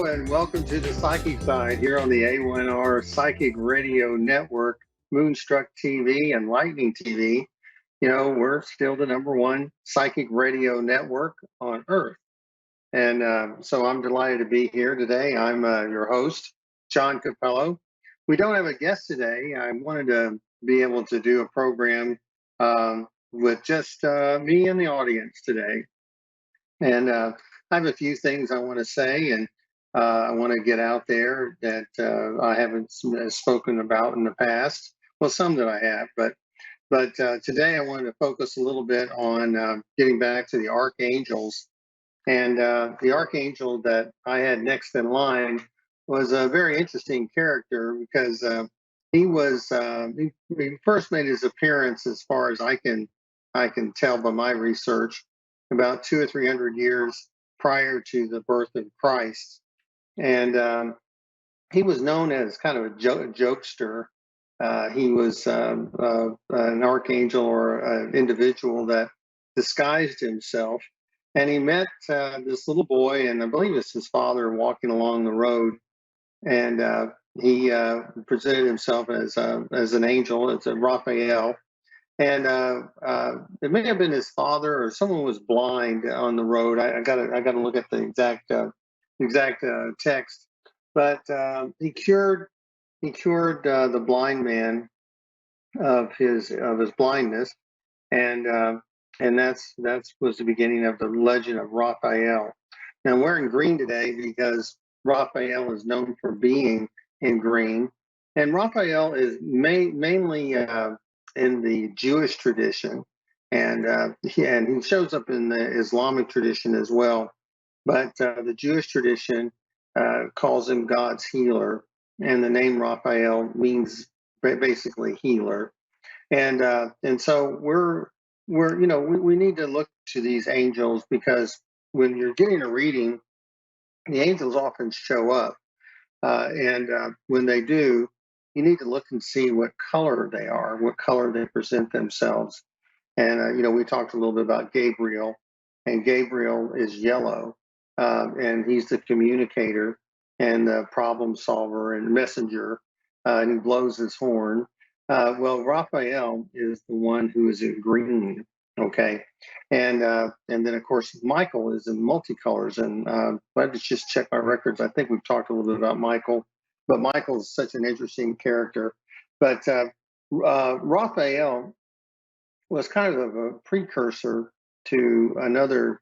and welcome to the Psychic Side here on the A1R Psychic Radio Network, Moonstruck TV, and Lightning TV. You know, we're still the #1 psychic radio network on Earth. And so I'm delighted to be here today. I'm your host, John Cappello. We don't have a guest today. I wanted to be able to do a program with just me and the audience today. And I have a few things I want to say, and I want to get out there that I haven't spoken about in the past. Well, some that I have, but today I wanted to focus a little bit on getting back to the archangels. And the archangel that I had next in line was a very interesting character because he first made his appearance, as far as I can tell by my research, about 200 or 300 years prior to the birth of Christ. And he was known as kind of a jokester. He was an archangel or an individual that disguised himself. And he met this little boy, and I believe it's his father, walking along the road. And he presented himself as an angel, as a Raphael. And it may have been his father, or someone was blind on the road. I gotta look at the exact text. But he cured the blind man of his blindness, and that was the beginning of the legend of Raphael. Now I'm wearing green today because Raphael is known for being in green, and Raphael is mainly in the Jewish tradition, and he shows up in the Islamic tradition as well. But the Jewish tradition calls him God's healer, and the name Raphael means basically healer. And so we need to look to these angels, because when you're getting a reading, the angels often show up, and when they do, you need to look and see what color they are, what color they present themselves. And we talked a little bit about Gabriel, and Gabriel is yellow, and he's the communicator and the problem solver and messenger, and he blows his horn. Well, Raphael is the one who is in green. Okay, and then of course Michael is in multicolors, and let's just check my records. I think we've talked a little bit about Michael, but Michael is such an interesting character. But Raphael was kind of a precursor to another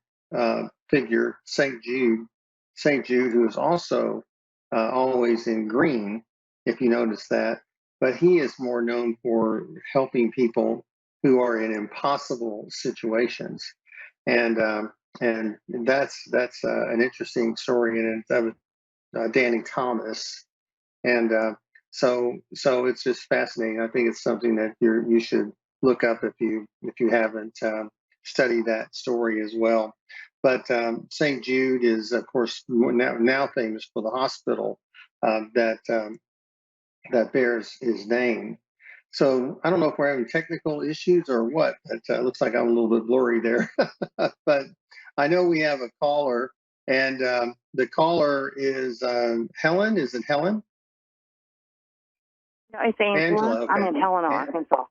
figure, Saint Jude. Saint Jude, who is also always in green, if you notice that. But he is more known for helping people who are in impossible situations, and that's an interesting story in it, of Danny Thomas. And so it's just fascinating. I think it's something that you should look up if you haven't studied that story as well. But St. Jude is, of course, now famous for the hospital that bears his name. So I don't know if we're having technical issues or what. It looks like I'm a little bit blurry there. But I know we have a caller, and the caller is Helen. Is it Helen? No, it's Angela. Angela, okay. I'm in Helena, Arkansas.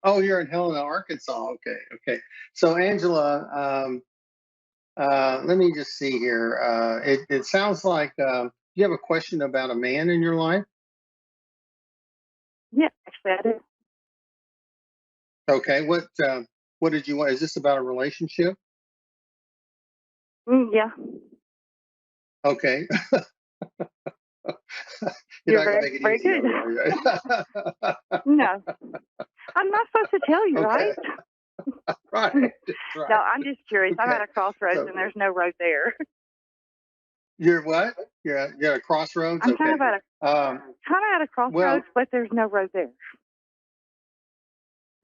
Oh, you're in Helena, Arkansas. Okay. So Angela, let me just see here. It sounds like you have a question about a man in your life. Yeah, actually I do. Okay. What did you want? Is this about a relationship? Yeah. Okay. You're not gonna make it very easy good. on me, right? No, I'm not supposed to tell you, Okay. right? Right. That's right. No, I'm just curious. I'm Okay. at a crossroads, So and there's no road there. you're what? You're at a crossroads? I'm Okay. kind of at a crossroads, Well, but there's no road there.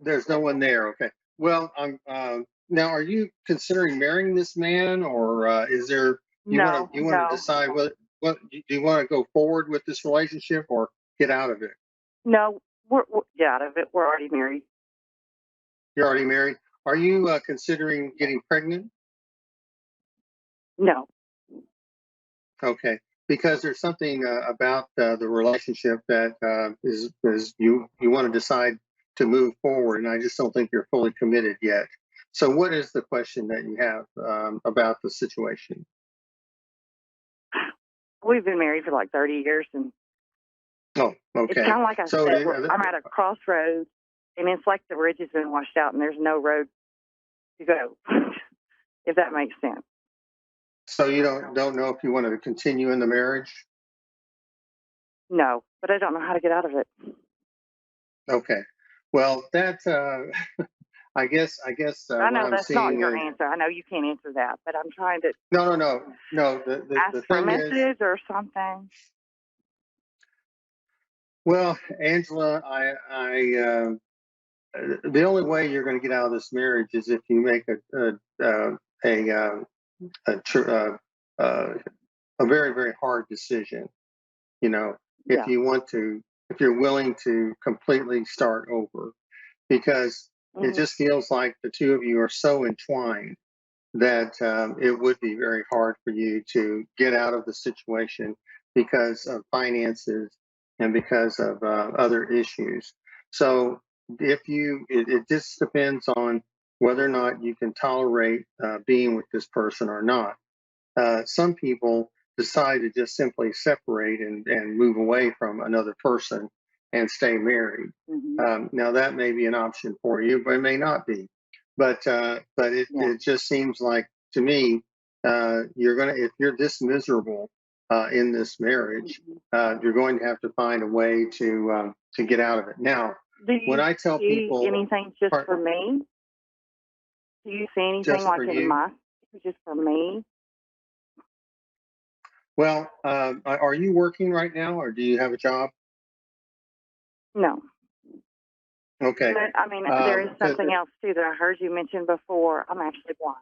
there's no one there. Okay. Well, now, are you considering marrying this man, or is there you want to No. decide what do you want to go forward with this relationship or get out of it? No, we're get out of it. We're already married. You're already married. Are you considering getting pregnant? No. Okay, because there's something about the relationship that is you want to decide to move forward, and I just don't think you're fully committed yet. So, what is the question that you have about the situation? We've been married for like 30 years, and Oh, it's okay. kind of like I So, said, I'm at a crossroads, and it's like the bridge has been washed out, and there's no road to go, if that makes sense. so you don't know if you wanted to continue in the marriage? No, but I don't know how to get out of it. Okay. Well, that I what know I'm that's not seeing your is answer. I know you can't answer that, but I'm trying to no. ask The for a thing is, message or something. well, Angela, the only way you're going to get out of this marriage is if you make a, tr- a very, very hard decision. You know, if Yeah. you want to, if you're willing to completely start over, because it Hmm. just feels like the two of you are so entwined that it would be very hard for you to get out of the situation because of finances and because of other issues. So it just depends on whether or not you can tolerate being with this person or not. Some people decide to just simply separate and move away from another person and stay married. Hmm. Now that may be an option for you, but it may not be. But Yeah. it just seems like to me you're gonna if you're this miserable in this marriage, Hmm. you're going to have to find a way to get out of it. Now, Do when you I tell see people, anything just for me? Do you see anything just like for in you, my just for me? well, are you working right now, or do you have a job? No. Okay. But I mean, there is Because something else too that I heard you mention before. I'm actually blind.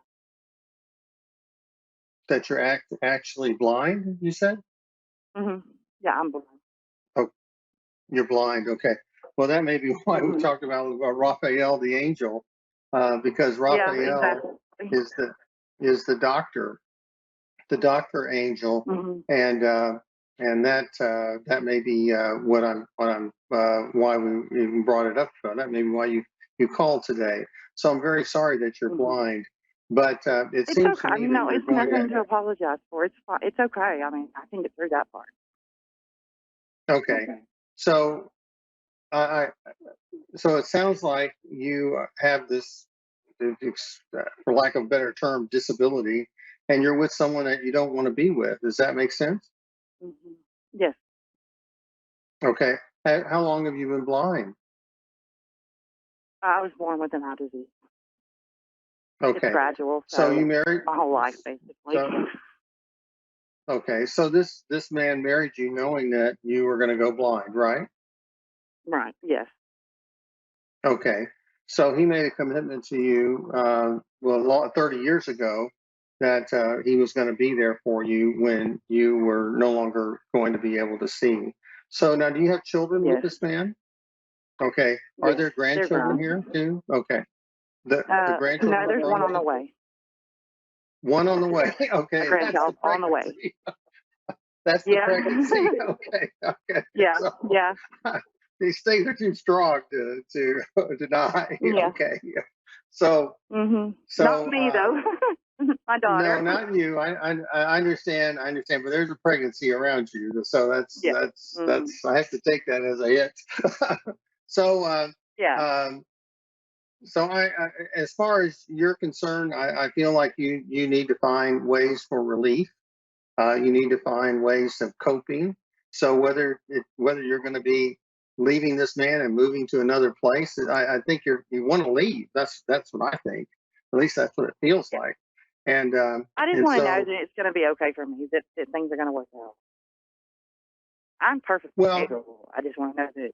that you're actually blind, you said? Hmm. Yeah, I'm blind. Oh, you're blind. Okay. Well, that may be why we Hmm. talked about Raphael the angel, because Yeah, Raphael exactly. is the doctor angel, Hmm. and that may be why we even brought it up. That may be why you called today. So I'm very sorry that you're Hmm. blind, but it It's seems to okay. I me mean, that no, you're it's going to. nothing to apologize for. It's fine. It's okay. I mean, I can get through that part. Okay. So I so it sounds like you have this, for lack of a better term, disability, and you're with someone that you don't want to be with. Does that make sense? Hmm. Yes, Okay. How long have you been blind? I was born with an eye disease. It's Okay. gradual, So you so married. my whole life basically. So okay. So this man married you knowing that you were going to go blind, right? Right. Yes. Okay. So he made a commitment to you, 30 years ago, that he was going to be there for you when you were no longer going to be able to see. So now, do you have children with Yes. this man? Okay. Are Yes. there They're grandchildren grown. here too? Okay. The No, grandchildren are there's one grown on the too? way. One on the way. A Okay. That's the grandchild on the way. pregnancy. That's the Yeah. pregnancy. Okay. Okay. Yeah. So Yeah. these things are too strong to deny. Yeah. Okay. So Mhm. Not so me though. My no, daughter. not you. I understand. I understand, but there's a pregnancy around you, so Yeah. Mhm. that's. I have to take that as a hit. so Yeah. um, so as far as you're concerned, I feel like you need to find ways for relief. You need to find ways of coping. So whether you're going to be leaving this man and moving to another place, I think you want to leave. That's what I think. At least that's what it feels Yeah. like. And I just and want to know so that it's going to be okay for me. That things are going to work out. I'm perfectly well, capable. I just want to know that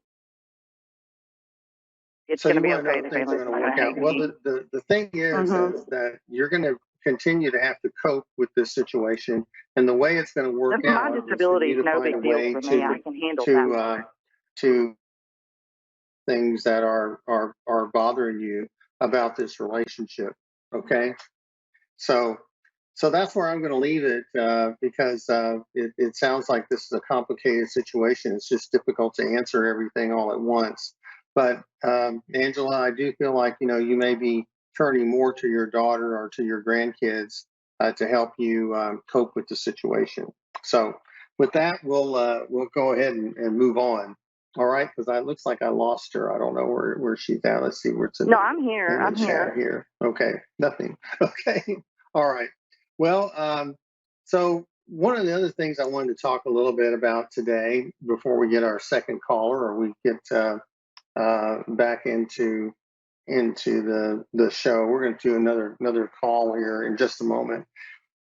it's so going to you be want to know okay. that The things are family's going to not going work to out. hate Well, me. the thing is Mhm. that you're going to continue to have to cope with this situation, and the way it's going to work My out is for disability you is to no find a big deal way for me. I can handle that to part. to things that are bothering you about this relationship. Okay, so So that's where I'm going to leave it because it sounds like this is a complicated situation. It's just difficult to answer everything all at once. But Angela, I do feel like you may be turning more to your daughter or to your grandkids to help you cope with the situation. So with that, we'll go ahead and move on. All right, because it looks like I lost her. I don't know where she's at. Let's see where it's No, I'm here. in the I'm chat here. here. Okay, nothing. Okay, all right. Well, so one of the other things I wanted to talk a little bit about today, before we get our second caller or we get back into the show, we're going to do another call here in just a moment.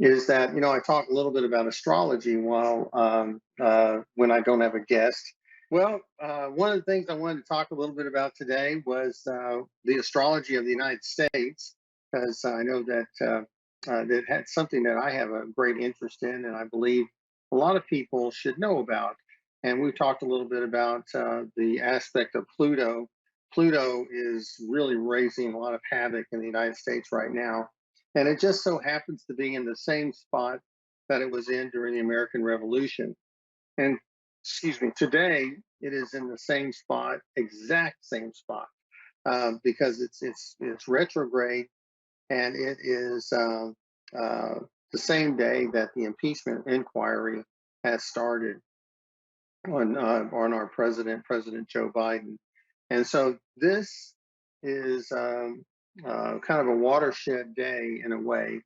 Is that I talk a little bit about astrology while when I don't have a guest. Well, one of the things I wanted to talk a little bit about today was the astrology of the United States, because I know that that's something that I have a great interest in, and I believe a lot of people should know about. And we've talked a little bit about the aspect of Pluto. Pluto is really raising a lot of havoc in the United States right now, and it just so happens to be in the same spot that it was in during the American Revolution. And excuse me, today it is in the same spot, exact same spot, because it's retrograde, and it is the same day that the impeachment inquiry has started on our President Joe Biden. And so this is kind of a watershed day in a way,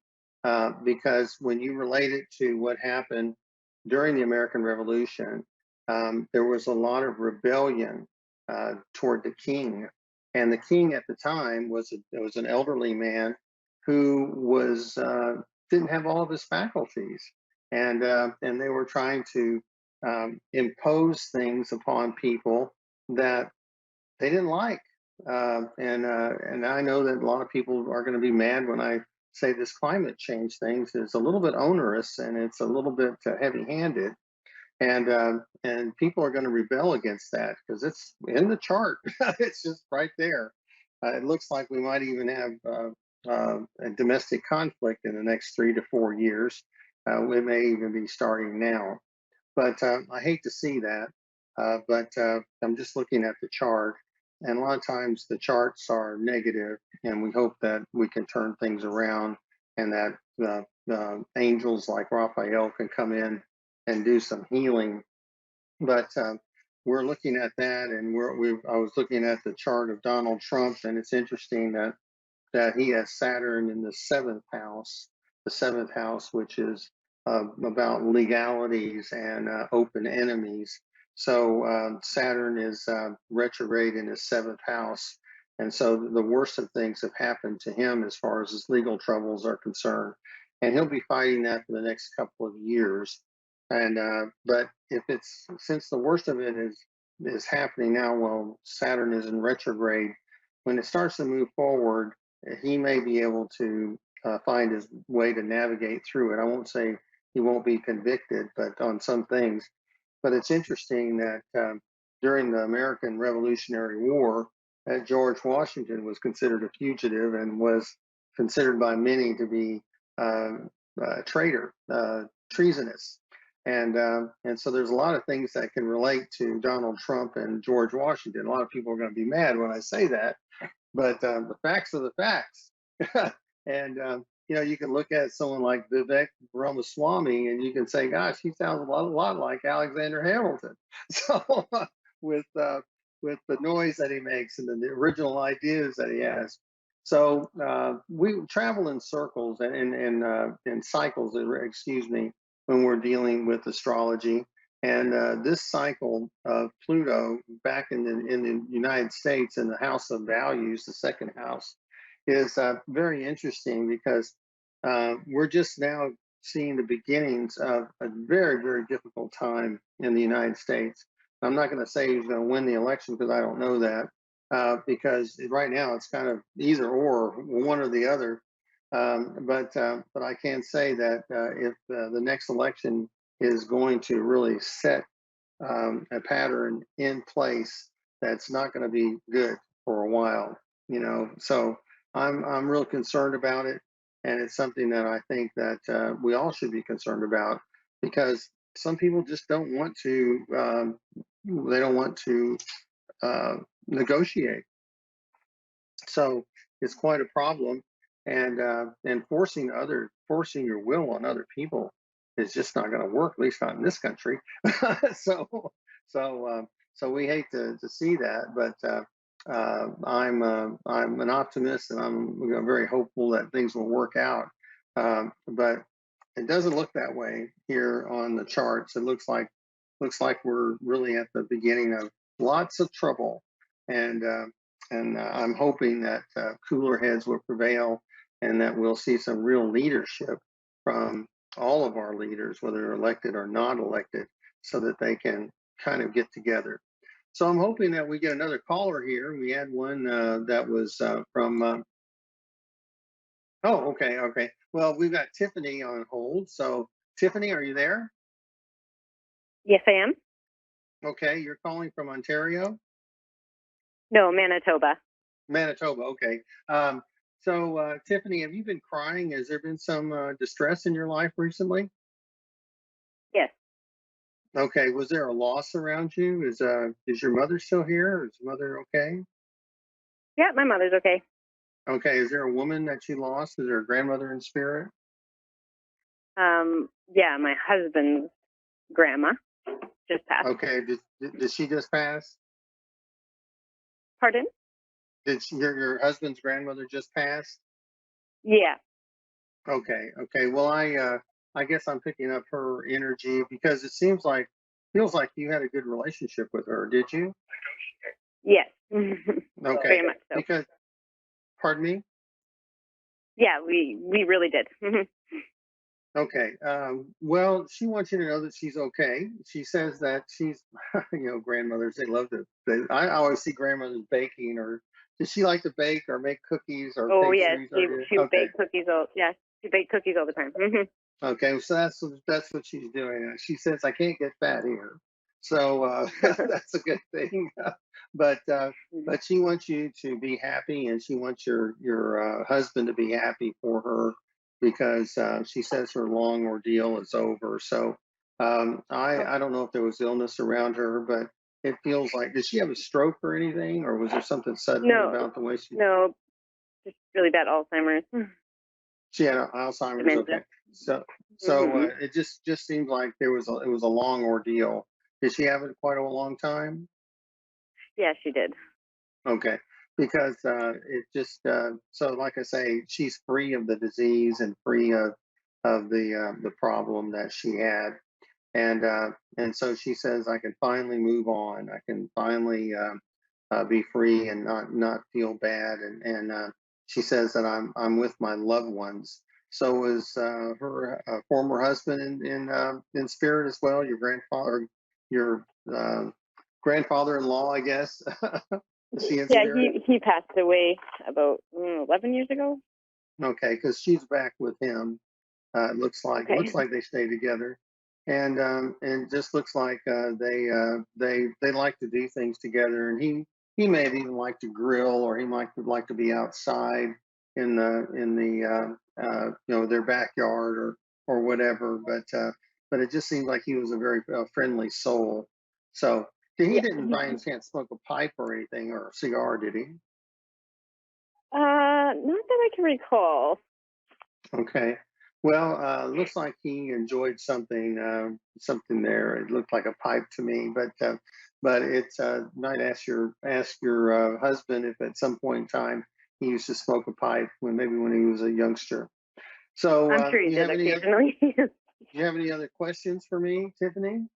because when you relate it to what happened during the American Revolution, there was a lot of rebellion toward the king, and the king at the time was an elderly man who was didn't have all of his faculties, and they were trying to impose things upon people that they didn't like. And I know that a lot of people are going to be mad when I say this climate change things is a little bit onerous and it's a little bit heavy-handed, and people are going to rebel against that because it's in the chart. It's just right there. It looks like we might even have a domestic conflict in the next 3 to 4 years. We may even be starting now. But I hate to see that. But I'm just looking at the chart, and a lot of times the charts are negative, and we hope that we can turn things around, and that the angels like Raphael can come in and do some healing. But we're looking at that, and I was looking at the chart of Donald Trump, and it's interesting that he has Saturn in the seventh house, which is about legalities and open enemies. So Saturn is retrograde in his seventh house. And so the worst of things have happened to him as far as his legal troubles are concerned. And he'll be fighting that for the next couple of years. And but if it's since the worst of it is happening now, while Saturn is in retrograde, when it starts to move forward, he may be able to find his way to navigate through it. I won't say he won't be convicted, but on some things. But it's interesting that during the American Revolutionary War, George Washington was considered a fugitive and was considered by many to be a traitor, treasonous. And so there's a lot of things that can relate to Donald Trump and George Washington. A lot of people are going to be mad when I say that, but the facts are the facts. And you can look at someone like Vivek Ramaswamy, and you can say, "Gosh, he sounds a lot like Alexander Hamilton." So with the noise that he makes and the original ideas that he has. So we travel in circles and in cycles. Excuse me, when we're dealing with astrology. And this cycle of Pluto back in the United States in the house of values, the second house, is very interesting because we're just now seeing the beginnings of a very, very difficult time in the United States. I'm not going to say who's going to win the election because I don't know that, because right now it's kind of either or, one or the other. But I can say that if the next election is going to really set a pattern in place that's not going to be good for a while. So I'm real concerned about it. and it's something that I think that we all should be concerned about because some people just don't want to. They don't want to negotiate, so it's quite a problem, and forcing your will on other people is just not going to work. At least not in this country. so so so we hate to see that, but I'm an optimist, and I'm very hopeful that things will work out. But it doesn't look that way here on the charts. It looks like we're really at the beginning of lots of trouble, and I'm hoping that cooler heads will prevail and that we'll see some real leadership from all of our leaders, whether they're elected or not elected, so that they can kind of get together. So I'm hoping that we get another caller here. We had one that was from. Oh, okay, okay. Well, we've got Tiffany on hold. So, Tiffany, are you there? Yes, I am. Okay, you're calling from Ontario? No, Manitoba. Manitoba, okay. Um, Tiffany, have you been crying? Has there been some distress in your life recently? Yes. Okay, was there a loss around you? Is your mother still here? Is your mother okay? Yeah, my mother's okay. Okay, is there a woman that you lost? Is there a grandmother in spirit? Yeah, my husband's grandma just passed. Okay, did she just pass? Pardon? Your husband's grandmother just pass? Yeah. Okay, okay. Well, I guess I'm picking up her energy because it feels like you had a good relationship with her. Did you? Yes. Okay, Very much so. because pardon me. Yeah, we really did. Okay. Well, she wants you to know that she's okay. She says that she's, grandmothers, they love to, I always see grandmothers baking, or does she like to bake or make cookies or Oh yes, pastries? she Okay. baked cookies all. Yeah, she baked cookies all the time. Okay. So that's what she's doing. She says, I can't get fat here. So that's a good thing. but, uh, but she wants you to be happy, and she wants your husband to be happy for her because she says her long ordeal is over. So I don't know if there was illness around her, but it feels like, did she have a stroke or anything, or was there something sudden No, about the way no, just really bad Alzheimer's, she had Alzheimer's? dementia. Okay, so hmm it just seemed like it was a long ordeal. Did she have it quite a long time? Yeah, she did. Okay, because it just so like I say, she's free of the disease and free of the problem that she had, and so she says, I can finally move on. I can finally be free and not feel bad, and she says that I'm with my loved ones. So is her former husband in spirit as well? Your grandfather, your uh, grandfather-in-law, I guess. Is he in Yeah, spirit? he passed away about 11 years ago. Okay, because she's back with him. Okay. Looks like they stay together, and just looks like they like to do things together. And he may have even liked to grill, or he might like to be outside in the their backyard or whatever. But it just seemed like he was a very friendly soul. So he Yeah. didn't by any chance smoke a pipe or anything or a cigar, did he? Not that I can recall. Okay. Well, looks like he enjoyed something there. It looked like a pipe to me, but it's might ask your husband if at some point in time he used to smoke a pipe when he was a youngster. So, I'm sure he did occasionally. do you have any other questions for me, Tiffany?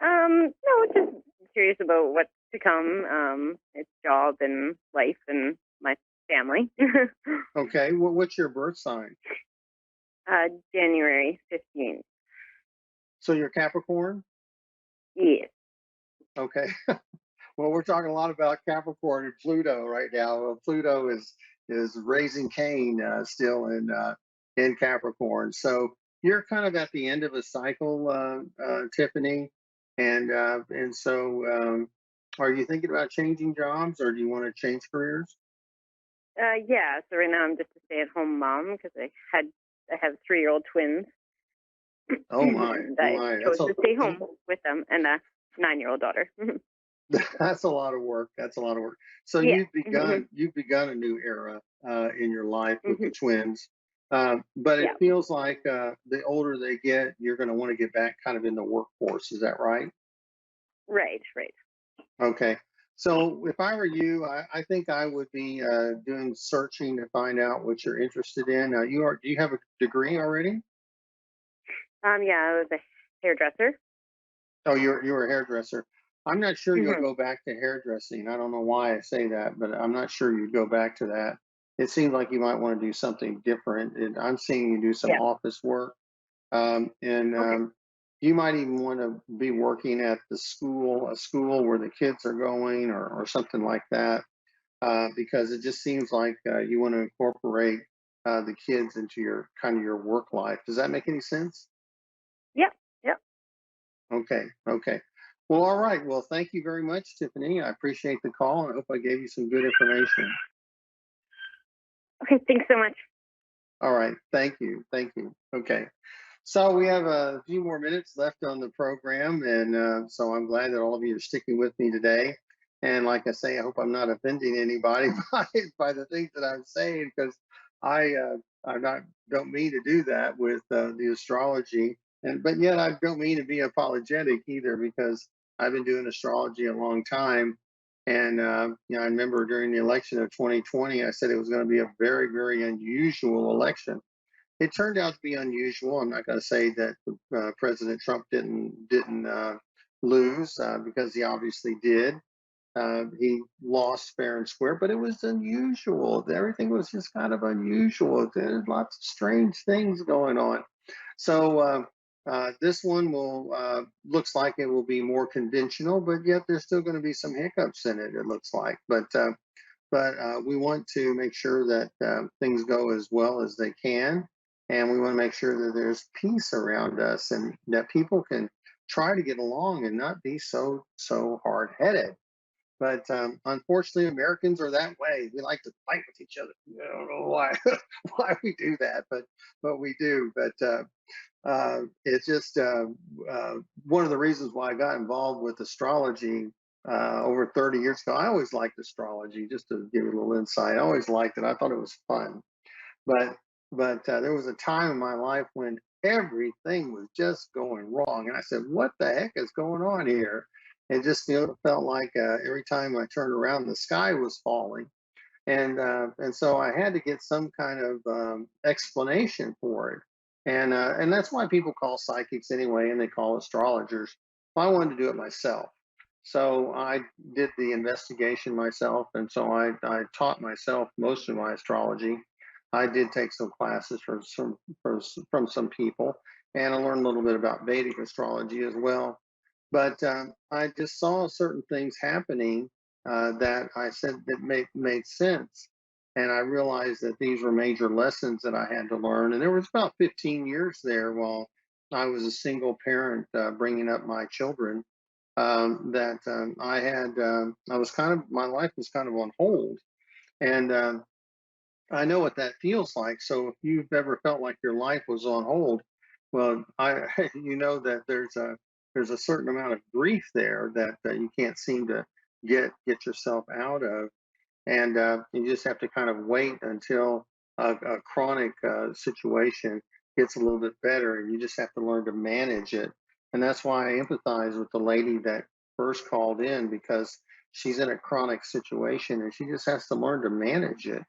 No, just curious about what's to come. It's job and life and my family. Okay. What's your birth sign? January 15th. So you're Capricorn. Yes. Okay. Well, we're talking a lot about Capricorn and Pluto right now. Well, Pluto is raising Cain still in Capricorn. So you're kind of at the end of a cycle, Tiffany, and so are you thinking about changing jobs, or do you want to change careers? Yeah. So right now I'm just a stay-at-home mom because I have 3-year-old twins. Oh my, And oh I my, chose to stay home with them and a 9-year-old daughter. that's a lot of work. That's a lot of work. So Yeah. you've begun a new era in your life with the Hmm. twins. But it Yeah. feels like the older they get, you're going to want to get back kind of in the workforce. Is that right? Right. Right. Okay. So if I were you, I think I would be doing searching to find out what you're interested in. Do you have a degree already? Yeah. I was a hairdresser. Oh, you're a hairdresser. I'm not sure you'll Hmm. go back to hairdressing. I don't know why I say that, but I'm not sure you'd go back to that. It seems like you might want to do something different. I'm seeing you do some Yeah. office work, and Okay. you might even want to be working at a school where the kids are going, or something like that, because it just seems like you want to incorporate the kids into your kind of your work life. Does that make any sense? Yep. Yep. Okay, okay. Well, all right. Well, thank you very much, Tiffany. I appreciate the call. I hope I gave you some good information. Okay. Thanks so much. All right. Thank you. Thank you. Okay. So we have a few more minutes left on the program, and so I'm glad that all of you are sticking with me today. And like I say, I hope I'm not offending anybody by the things that I'm saying, because I I not don't mean to do that with the astrology, and but yet I don't mean to be apologetic either, because I've been doing astrology a long time. And I remember during the election of 2020, I said it was going to be a very, very unusual election. It turned out to be unusual. I'm not going to say that President Trump didn't lose, because he obviously did. He lost fair and square, but it was unusual. Everything was just kind of unusual. There's lots of strange things going on. So this one will looks like it will be more conventional, but yet there's still going to be some hiccups in it. It looks like, but we want to make sure that things go as well as they can, and we want to make sure that there's peace around us, and that people can try to get along and not be so hard headed. But unfortunately, Americans are that way. We like to fight with each other. I don't know why why we do that, but we do. But it's just one of the reasons why I got involved with astrology over 30 years ago. I always liked astrology. Just to give you a little insight, I always liked it. I thought it was fun. But there was a time in my life when everything was just going wrong, and I said, "What the heck is going on here?" It just felt like every time I turned around, the sky was falling, and so I had to get some kind of explanation for it, and that's why people call psychics anyway, and they call astrologers. Well, I wanted to do it myself, so I did the investigation myself, and so I taught myself most of my astrology. I did take some classes from some people, and I learned a little bit about Vedic astrology as well. But I just saw certain things happening that I said that made sense. And I realized that these were major lessons that I had to learn. And there was about 15 years there while I was a single parent bringing up my children, that I was kind of, my life was kind of on hold. And I know what that feels like. So if you've ever felt like your life was on hold, well, you know that there's a certain amount of grief there that you can't seem to get yourself out of, and you just have to kind of wait until a chronic situation gets a little bit better, and you just have to learn to manage it. And that's why I empathize with the lady that first called in, because she's in a chronic situation and she just has to learn to manage it,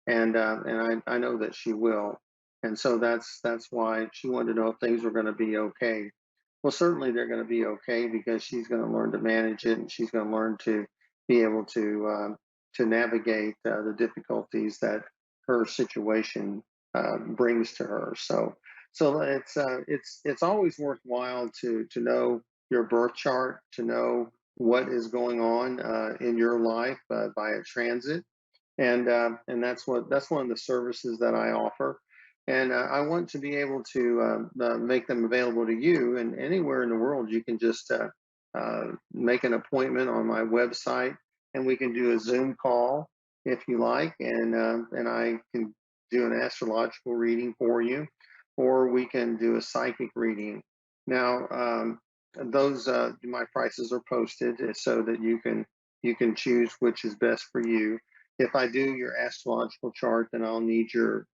and I know that she will. And so that's why she wanted to know if things were going to be okay. Well, certainly they're going to be okay, because she's going to learn to manage it, and she's going to learn to be able to navigate the difficulties that her situation brings to her. So it's always worthwhile to know your birth chart, to know what is going on in your life via transit, and that's one of the services that I offer, and I want to be able to make them available to you. And anywhere in the world, you can just make an appointment on my website, and we can do a Zoom call. if you like, and I can do an astrological reading for you, or we can do a psychic reading. Now, those my prices are posted so that you can choose which is best for you. If I do your astrological chart, then I'll need your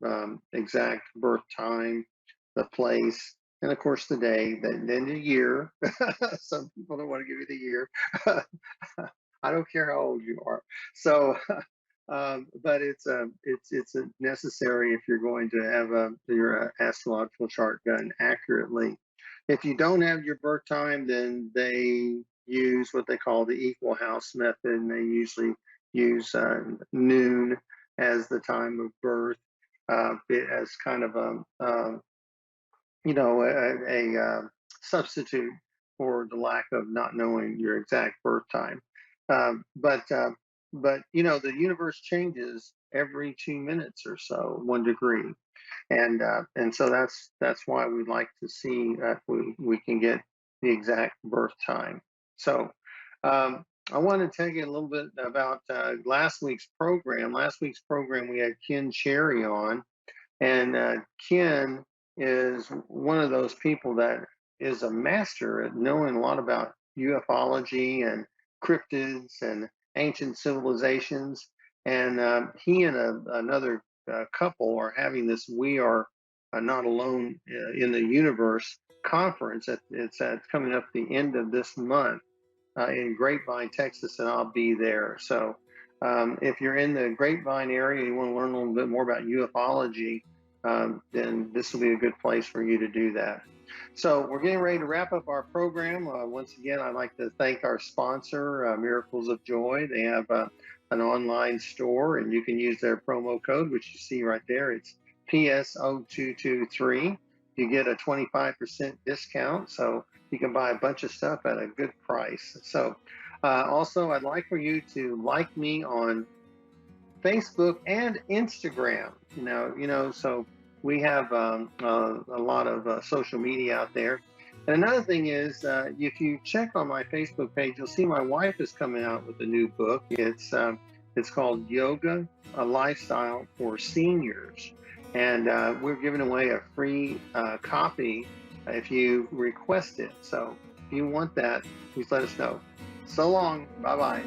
exact birth time, the place, and of course the day, then the year. Some people don't want to give you the year. I don't care how old you are. So, but it's necessary if you're going to have your astrological chart done accurately. If you don't have your birth time, then they use what they call the equal house method, and they usually use noon as the time of birth, as kind of a substitute for the lack of not knowing your exact birth time. Um, but uh, but the universe changes every 2 minutes or so, 1 degree, and so that's why we like to see if we can get the exact birth time. So. I want to tell you a little bit about last week's program. Last week's program, we had Ken Cherry on, and Ken is one of those people that is a master at knowing a lot about ufology and cryptids and ancient civilizations. And he and another couple are having this We Are Not Alone in the Universe conference. It's coming up the end of this month in Grapevine, Texas, and I'll be there. So if you're in the Grapevine area and you want to learn a little bit more about ufology, then this will be a good place for you to do that. So we're getting ready to wrap up our program. Once again, I'd like to thank our sponsor, Miracles of Joy. They have an online store, and you can use their promo code, which you see right there. It's PSO223. You get a 25% discount, so you can buy a bunch of stuff at a good price. So also, I'd like for you to like me on Facebook and Instagram. So we have a lot of social media out there. And another thing is, if you check on my Facebook page, you'll see my wife is coming out with a new book. It's called Yoga, a Lifestyle for Seniors. And we're giving away a free copy if you request it. So if you want that, please let us know. So long. Bye-bye.